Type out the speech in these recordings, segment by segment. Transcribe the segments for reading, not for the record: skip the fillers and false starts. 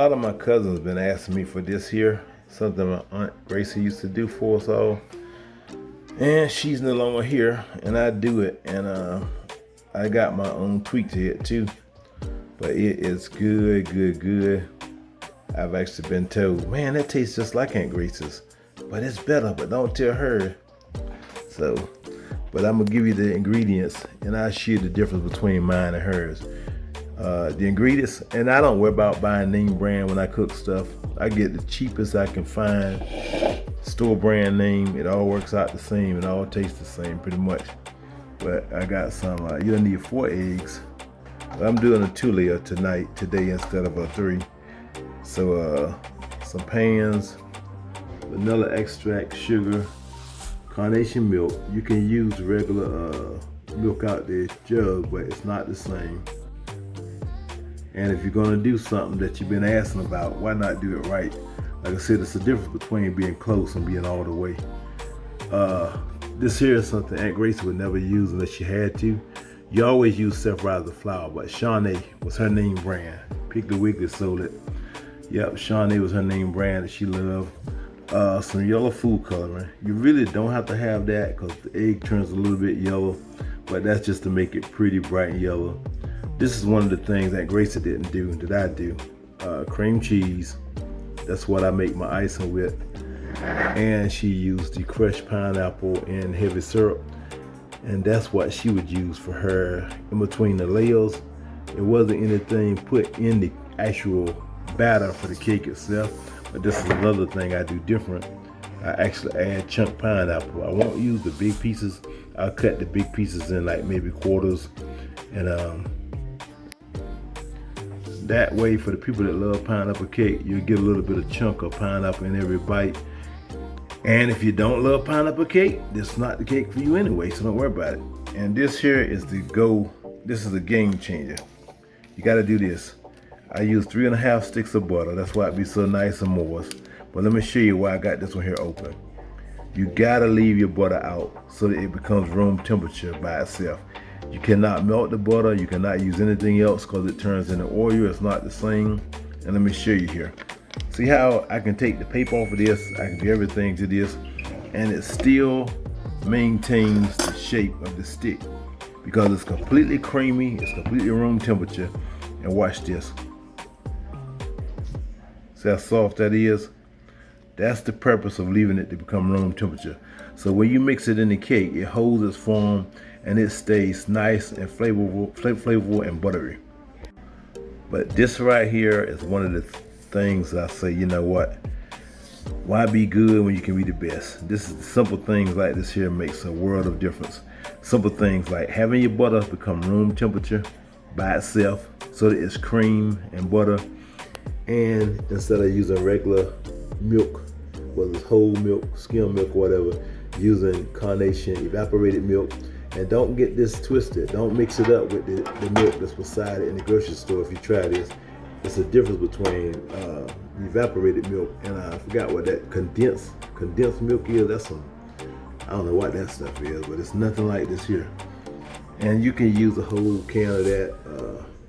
lot of my cousins been asking me for this here, something my Aunt Gracie used to do for us all. And she's no longer here, and I do it. And I got my own tweak to it too. But it is good, good, good. I've actually been told, man, that tastes just like Aunt Gracie's. But it's better, but don't tell her. So, but I'm gonna give you the ingredients, and I'll show you the difference between mine and hers. The ingredients, and I don't worry about buying name brand when I cook stuff. I get the cheapest I can find, store brand name. It all works out the same. It all tastes the same pretty much. But I got some, you'll need 4 eggs. I'm doing a 2-layer today instead of a 3. So some pans, vanilla extract, sugar, carnation milk. You can use regular milk out there, jug, but it's not the same. And if you're gonna do something that you've been asking about, why not do it right? Like I said, it's the difference between being close and being all the way. This here is something Aunt Gracie would never use unless she had to. You always use self-rising flour, but Shawnee was her name brand. Piggly Wiggly sold it. Yep, Shawnee was her name brand that she loved. Some yellow food coloring. You really don't have to have that because the egg turns a little bit yellow, but that's just to make it pretty bright yellow. This is one of the things that Gracie didn't do that I do. Cream cheese. That's what I make my icing with. And she used the crushed pineapple and heavy syrup. And that's what she would use for her in between the layers. It wasn't anything put in the actual batter for the cake itself. But this is another thing I do different. I actually add chunk pineapple. I won't use the big pieces. I'll cut the big pieces in like maybe quarters. And that way, for the people that love pineapple cake, you'll get a little bit of chunk of pineapple in every bite. And if you don't love pineapple cake, this is not the cake for you anyway, so don't worry about it. And this here is this is a game changer. You gotta do this. I use 3.5 sticks of butter. That's why it be so nice and moist. But let me show you why I got this one here open. You gotta leave your butter out so that it becomes room temperature by itself. You cannot melt the butter. You cannot use anything else because it turns into oil. It's not the same. And let me show you here. See how I can take the paper off of this, I can do everything to this, and it still maintains the shape of the stick because it's completely creamy, it's completely room temperature. And watch this. See how soft that is? That's the purpose of leaving it to become room temperature. So when you mix it in the cake, it holds its form and it stays nice and flavorful and buttery. But this right here is one of the things I say, you know what? Why be good when you can be the best? This is simple things like this here makes a world of difference. Simple things like having your butter become room temperature by itself so that it's cream and butter. And instead of using regular milk, whether it's whole milk, skim milk, or whatever, using carnation evaporated milk. And don't get this twisted. Don't mix it up with the milk that's beside it in the grocery store if you try this. It's a difference between evaporated milk and I forgot what that condensed milk is. That's I don't know what that stuff is, but it's nothing like this here. And you can use a whole can of that,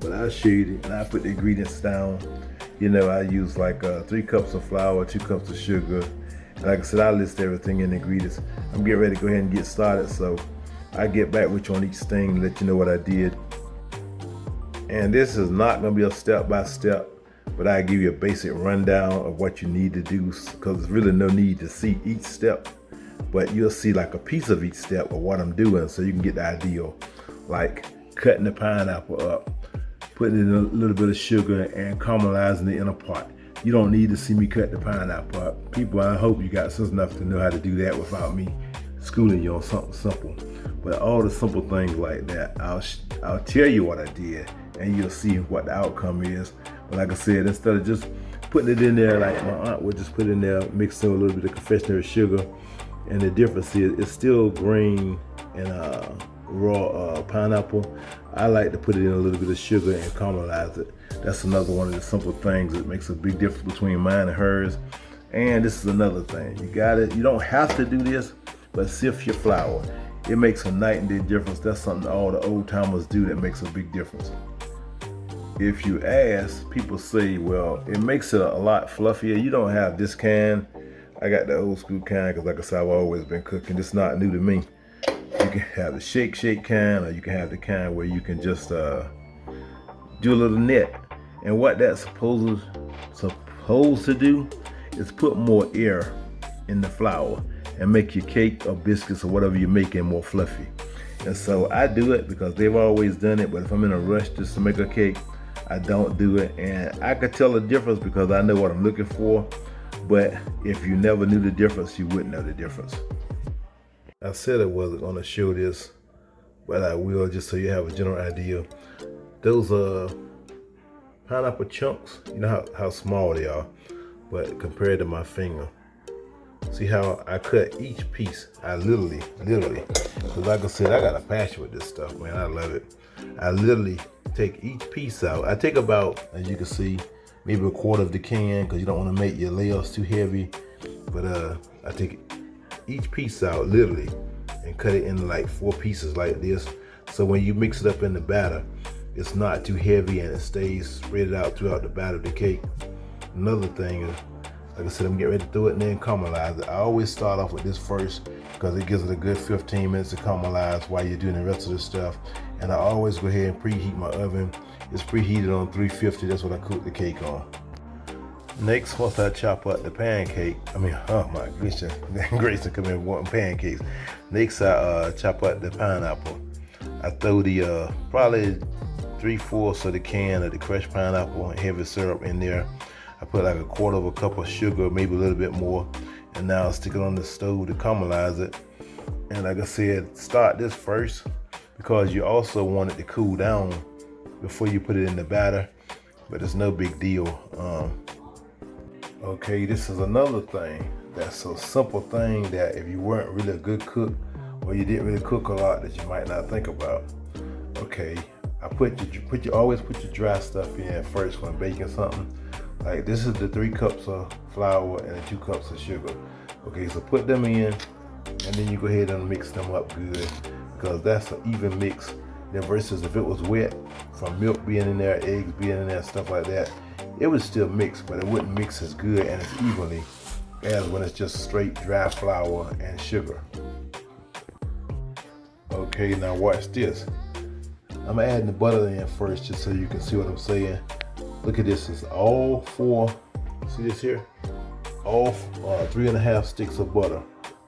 but I'll show you, and I put the ingredients down. You know, I use like 3 cups of flour, 2 cups of sugar. And like I said, I list everything in the ingredients. I'm getting ready to go ahead and get started, so I get back with you on each thing, let you know what I did. And this is not gonna be a step-by-step, but I give you a basic rundown of what you need to do, because there's really no need to see each step, but you'll see like a piece of each step of what I'm doing so you can get the idea. Like cutting the pineapple up, putting in a little bit of sugar and caramelizing the inner part. You don't need to see me cut the pineapple up. People, I hope you got sense enough to know how to do that without me schooling you on something simple. But all the simple things like that, I'll tell you what I did and you'll see what the outcome is. But like I said, instead of just putting it in there like my aunt would just put in there, mix in a little bit of confectionery sugar, and the difference is it's still green and raw pineapple. I like to put it in a little bit of sugar and caramelize it. That's another one of the simple things that makes a big difference between mine and hers. And this is another thing. You don't have to do this, but sift your flour. It makes a night and day difference. That's something all the old timers do that makes a big difference. if you ask, people say, well, it makes it a lot fluffier. You don't have this can. I got the old school can because, like I said, I've always been cooking. It's not new to me. You can have the shake can, or you can have the can where you can just do a little net. And what that's supposed to do is put more air in the flour and make your cake or biscuits or whatever you're making more fluffy. And so I do it because they've always done it, but if I'm in a rush just to make a cake, I don't do it. And I could tell the difference because I know what I'm looking for, but if you never knew the difference, you wouldn't know the difference. I said I wasn't going to show this, but I will just so you have a general idea. Those pineapple chunks, you know how small they are, but compared to my finger, see how I cut each piece? I literally, because like I said, I got a passion with this stuff, man. I love it. I literally take each piece out. I take about, as you can see, maybe a quarter of the can because you don't want to make your layers too heavy. But I take each piece out literally and cut it into like 4 pieces like this. So when you mix it up in the batter, it's not too heavy and it stays spread out throughout the batter of the cake. Another thing is, like I said, I'm getting ready to throw it and then caramelize it. I always start off with this first because it gives it a good 15 minutes to caramelize while you're doing the rest of the stuff. And I always go ahead and preheat my oven. It's preheated on 350. That's what I cook the cake on. Next, once I chop up the pancake, oh my goodness, Grayson come in wanting pancakes. Next, I chop up the pineapple. I throw the probably 3/4 of the can of the crushed pineapple and heavy syrup in there. I put like a quarter of a cup of sugar, maybe a little bit more, and now I'll stick it on the stove to caramelize it. And like I said, start this first because you also want it to cool down before you put it in the batter, but it's no big deal. Okay, this is another thing that's a simple thing that if you weren't really a good cook or you didn't really cook a lot that you might not think about. Okay, always put your dry stuff in first when baking something. Like this is the 3 cups of flour and the 2 cups of sugar. Okay, so put them in and then you go ahead and mix them up good because that's an even mix. Then versus if it was wet from milk being in there, eggs being in there, stuff like that, it would still mix, but it wouldn't mix as good and as evenly as when it's just straight dry flour and sugar. Okay, now watch this. I'm adding the butter in first just so you can see what I'm saying. Look at this, it's all 4, see this here? All 3.5 sticks of butter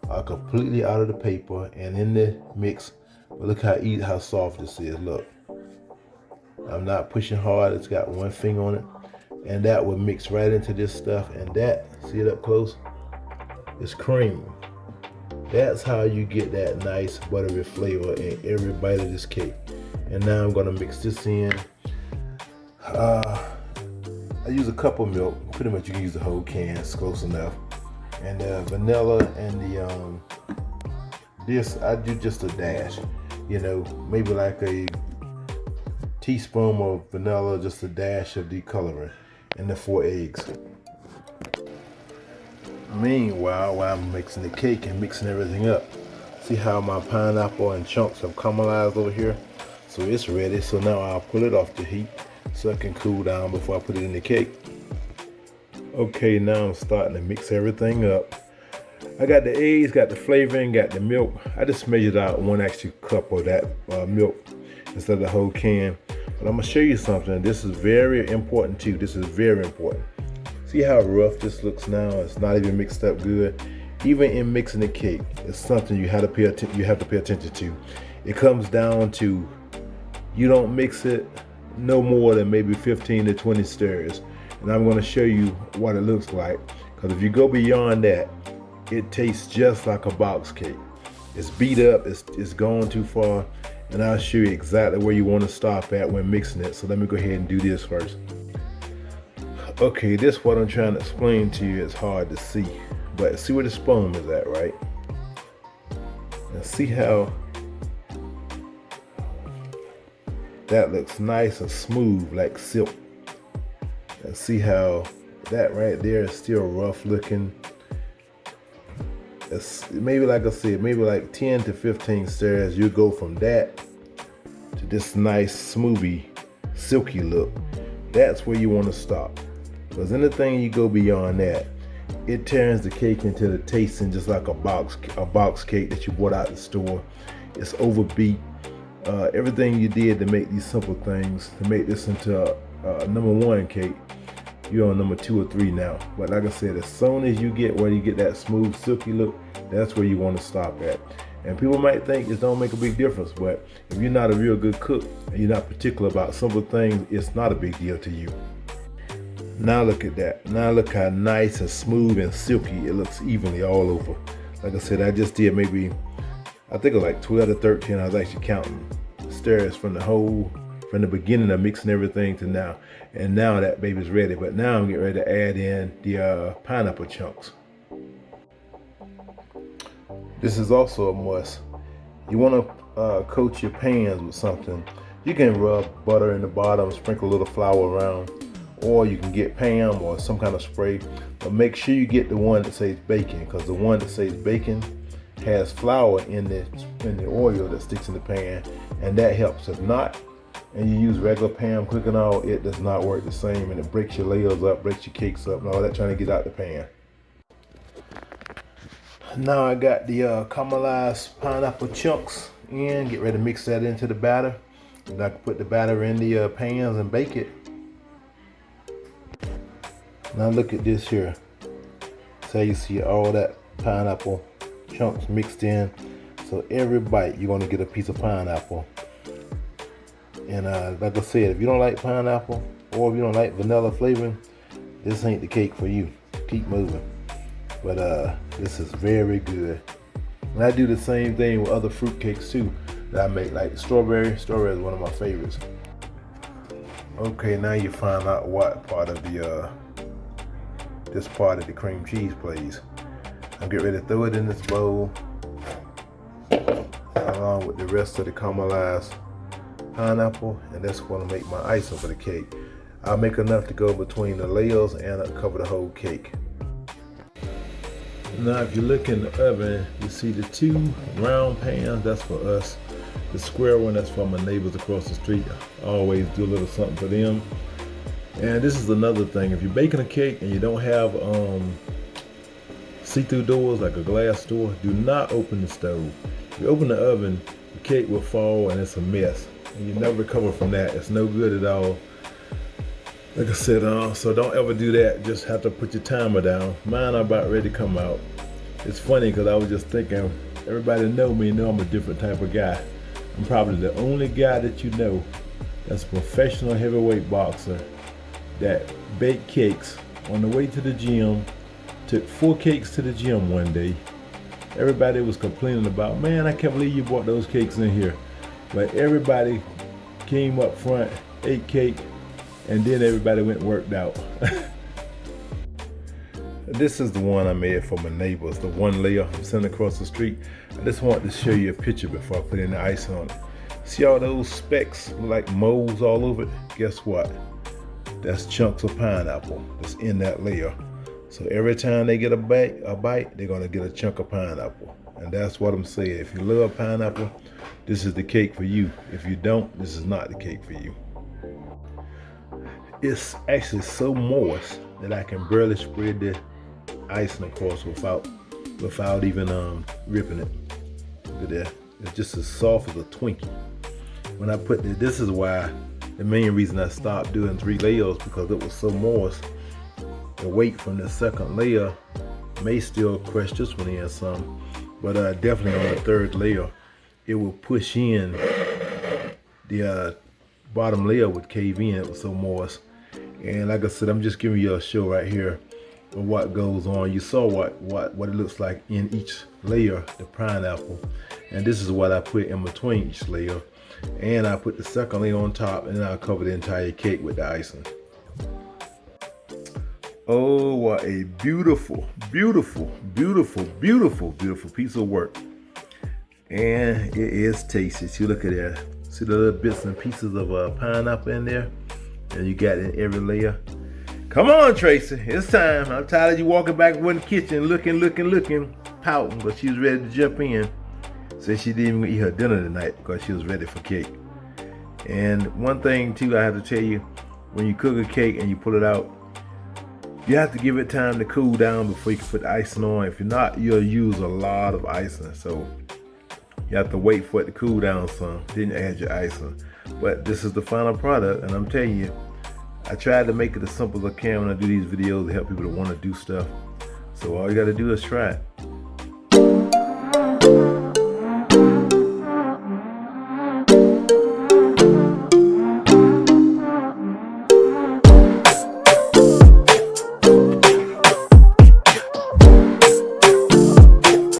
are completely out of the paper and in the mix. But look how soft this is, look. I'm not pushing hard, it's got 1 finger on it. And that will mix right into this stuff. And that, see it up close? It's cream. That's how you get that nice buttery flavor in every bite of this cake. And now I'm gonna mix this in. I use a cup of milk. Pretty much you can use the whole can, it's close enough. And the vanilla and the this I do just a dash. You know, maybe like a teaspoon of vanilla, just a dash of decoloring, and the 4 eggs. Meanwhile, while I'm mixing the cake and mixing everything up, see how my pineapple and chunks have caramelized over here? So it's ready. So now I'll pull it off the heat so it can cool down before I put it in the cake. Okay, now I'm starting to mix everything up. I got the eggs, got the flavoring, got the milk. I just measured out 1 extra cup of that milk instead of the whole can. But I'm gonna show you something. This is very important too. This is very important. See how rough this looks now? It's not even mixed up good. Even in mixing the cake, it's something you have to pay attention to. It comes down to you don't mix it no more than maybe 15 to 20 stirs. And I'm going to show you what it looks like. Because if you go beyond that, it tastes just like a box cake. It's beat up, it's gone too far. And I'll show you exactly where you want to stop at when mixing it. So let me go ahead and do this first. Okay, this what I'm trying to explain to you. It's hard to see. But see where the spoon is at, right? And see how that looks nice and smooth like silk. And see how that right there is still rough looking. It's maybe, like I said, maybe like 10 to 15 stirs. You go from that to this nice smoothie silky look. That's where you want to stop. Because anything you go beyond that, it turns the cake into the tasting just like a box cake that you bought out the store. It's overbeat. Everything you did to make these simple things, to make this into a number one cake, you're on number 2 or 3 now. But like I said, as soon as you get where you get that smooth, silky look, that's where you want to stop at. And people might think it don't make a big difference, but if you're not a real good cook and you're not particular about simple things, it's not a big deal to you. Now look at that. Now look how nice and smooth and silky it looks evenly all over. Like I said, I just did maybe, I think it was like 12 to 13. I was actually counting stirrers from the beginning of mixing everything to now. And now that baby's ready. But now I'm getting ready to add in the pineapple chunks. This is also a must. You want to coat your pans with something. You can rub butter in the bottom, sprinkle a little flour around, or you can get Pam or some kind of spray. But make sure you get the one that says bacon, because the one that says bacon has flour in the oil that sticks in the pan, and that helps. If not, and you use regular Pam cooking oil, it does not work the same, and it breaks your layers up, breaks your cakes up, and all that trying to get out the pan. Now I got the caramelized pineapple chunks in. Get ready to mix that into the batter. And I can put the batter in the pans and bake it. Now look at this here. So you see all that pineapple chunks mixed in. So every bite you're gonna get a piece of pineapple. And like I said, if you don't like pineapple or if you don't like vanilla flavoring, this ain't the cake for you. Keep moving. But this is very good. And I do the same thing with other fruit cakes too that I make, like strawberry. Strawberry is one of my favorites. Okay, now you find out what part of the this part of the cream cheese plays. I'm getting ready to throw it in this bowl along with the rest of the caramelized pineapple, and that's going to make my icing for the cake. I'll make enough to go between the layers and I'll cover the whole cake. Now if you look in the oven, you see the 2 round pans, that's for us. The square one, that's for my neighbors across the street. I always do a little something for them. And this is another thing, if you're baking a cake and you don't have see-through doors like a glass door, do not open the stove. If you open the oven, the cake will fall and it's a mess. And you never recover from that. It's no good at all. Like I said, so don't ever do that. Just have to put your timer down. Mine are about ready to come out. It's funny because I was just thinking, everybody know me, know I'm a different type of guy. I'm probably the only guy that you know that's a professional heavyweight boxer that baked cakes on the way to the gym, took 4 cakes to the gym one day. Everybody was complaining about, man, I can't believe you brought those cakes in here. But everybody came up front, ate cake, and then everybody went and worked out. This is the one I made for my neighbors, the 1 layer I'm sending across the street. I just wanted to show you a picture before I put in the icing on it. See all those specks like moles all over it? Guess what? That's chunks of pineapple that's in that layer. So every time they get a bite, they're gonna get a chunk of pineapple. And that's what I'm saying. If you love pineapple, this is the cake for you. If you don't, this is not the cake for you. It's actually so moist that I can barely spread the icing across without even ripping it. Look at that. It's just as soft as a Twinkie. When I put this is why the main reason I stopped doing 3 layers, because it was so moist. The weight from the second layer may still crush this one in some, but definitely on the 3rd layer, it will push in. The bottom layer would cave in. It was so moist. And like I said, I'm just giving you a show right here of what goes on. You saw what it looks like in each layer, the pineapple. And this is what I put in between each layer. And I put the second layer on top, and then I'll cover the entire cake with the icing. Oh, what a beautiful, beautiful, beautiful, beautiful, beautiful piece of work. And it is tasty. See, look at that. See the little bits and pieces of pineapple in there? And you got it in every layer. Come on, Tracy, it's time. I'm tired of you walking back in the kitchen looking, pouting, but she was ready to jump in. Said she didn't even eat her dinner tonight because she was ready for cake. And one thing too, I have to tell you, when you cook a cake and you pull it out, you have to give it time to cool down before you can put icing on. If you're not, you'll use a lot of icing. So you have to wait for it to cool down some, then add your icing. But this is the final product, and I'm telling you, I tried to make it as simple as I can when I do these videos to help people that want to do stuff. So all you got to do is try it.